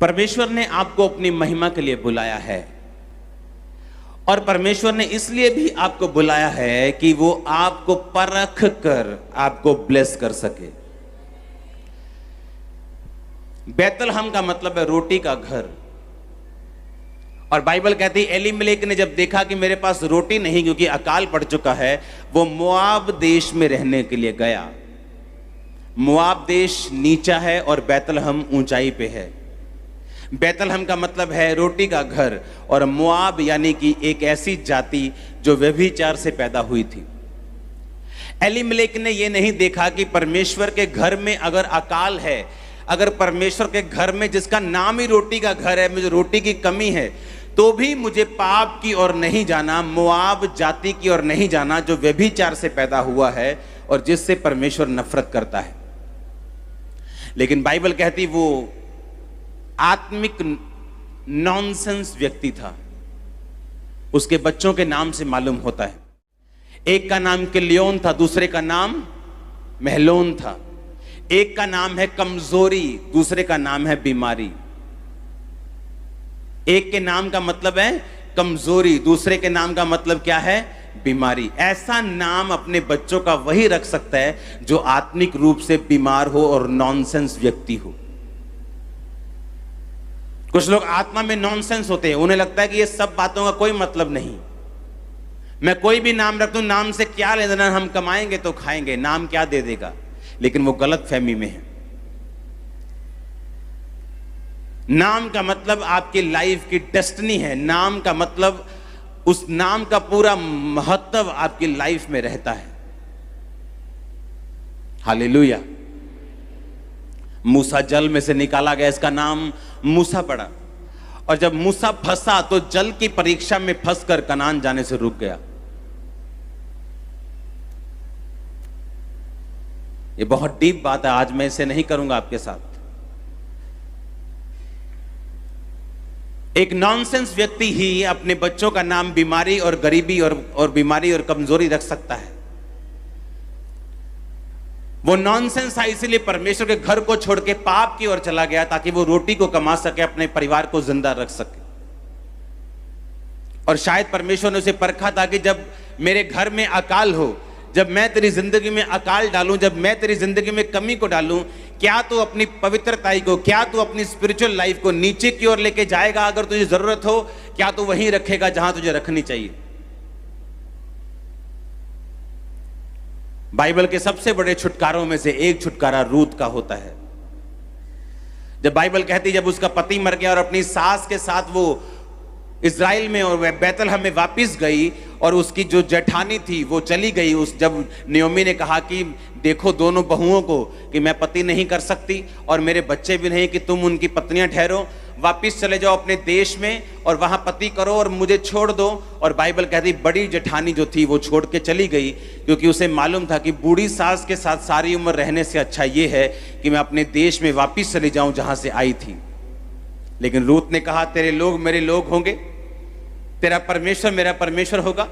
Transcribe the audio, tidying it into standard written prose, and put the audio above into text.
परमेश्वर ने आपको अपनी महिमा के लिए बुलाया है, और परमेश्वर ने इसलिए भी आपको बुलाया है कि वो आपको परख कर आपको ब्लेस कर सके। बैतलहम का मतलब है रोटी का घर। और बाइबल कहती है एलीमेलेक ने जब देखा कि मेरे पास रोटी नहीं क्योंकि अकाल पड़ चुका है, वो मोआब देश में रहने के लिए गया। मोआब देश नीचा है और बैतलहम ऊंचाई पे है। बैतलहम का मतलब है रोटी का घर, और मोआब यानी कि एक ऐसी जाति जो व्यभिचार से पैदा हुई थी। एलीमेलेक ने यह नहीं देखा कि परमेश्वर के घर में अगर अकाल है, अगर परमेश्वर के घर में जिसका नाम ही रोटी का घर है, मुझे रोटी की कमी है, तो भी मुझे पाप की ओर नहीं जाना, मोआब जाति की ओर नहीं जाना जो व्यभिचार से पैदा हुआ है और जिससे परमेश्वर नफरत करता है। लेकिन बाइबल कहती वो आत्मिक नॉनसेंस व्यक्ति था। उसके बच्चों के नाम से मालूम होता है, एक का नाम किलियोन था, दूसरे का नाम महलोन था। एक का नाम है कमजोरी, दूसरे का नाम है बीमारी। एक के नाम का मतलब है कमजोरी, दूसरे के नाम का मतलब क्या है? बीमारी। ऐसा नाम अपने बच्चों का वही रख सकता है जो आत्मिक रूप से बीमार हो और नॉनसेंस व्यक्ति हो। कुछ लोग आत्मा में नॉनसेंस होते हैं, उन्हें लगता है कि ये सब बातों का कोई मतलब नहीं, मैं कोई भी नाम रख दूं, नाम से क्या ले देना, हम कमाएंगे तो खाएंगे, नाम क्या दे देगा। लेकिन वो गलत फहमी में है। नाम का मतलब आपकी लाइफ की डेस्टिनी है। नाम का मतलब उस नाम का पूरा महत्व आपकी लाइफ में रहता है। हालेलुया। मूसा जल में से निकाला गया, इसका नाम मूसा पड़ा। और जब मूसा फंसा तो जल की परीक्षा में फंसकर कनान जाने से रुक गया। ये बहुत डीप बात है, आज मैं इसे नहीं करूंगा आपके साथ। एक नॉनसेंस व्यक्ति ही अपने बच्चों का नाम बीमारी और गरीबी और बीमारी और कमजोरी रख सकता है। वो नॉनसेंस था, इसीलिए परमेश्वर के घर को छोड़ के पाप की ओर चला गया ताकि वो रोटी को कमा सके, अपने परिवार को जिंदा रख सके। और शायद परमेश्वर ने उसे परखा था कि जब मेरे घर में अकाल हो, जब मैं तेरी जिंदगी में अकाल डालूं, जब मैं तेरी जिंदगी में कमी को डालूं, क्या तू अपनी पवित्रताई को, क्या तू अपनी स्पिरिचुअल लाइफ को नीचे की ओर लेके जाएगा? अगर तुझे जरूरत हो, क्या तू वहीं रखेगा जहां तुझे रखनी चाहिए? बाइबल के सबसे बड़े छुटकारों में से एक छुटकारा रूत का होता है। जब बाइबल कहती जब उसका पति मर गया और अपनी सास के साथ वो इज़राइल में और बैतलहम में वापस गई, और उसकी जो जेठानी थी वो चली गई। जब नयोमी ने कहा कि देखो दोनों बहुओं को कि मैं पति नहीं कर सकती और मेरे बच्चे भी नहीं, कि तुम उनकी पत्नियां ठहरो, वापस चले जाओ अपने देश में और वहां पति करो और मुझे छोड़ दो। और बाइबल कहती बड़ी जेठानी जो थी वो छोड़ के चली गई, क्योंकि उसे मालूम था कि बूढ़ी सास के साथ सारी उम्र रहने से अच्छा ये है कि मैं अपने देश में वापस चली जाऊं जहां से आई थी। लेकिन रूत ने कहा तेरे लोग मेरे लोग होंगे, तेरा परमेश्वर मेरा परमेश्वर होगा।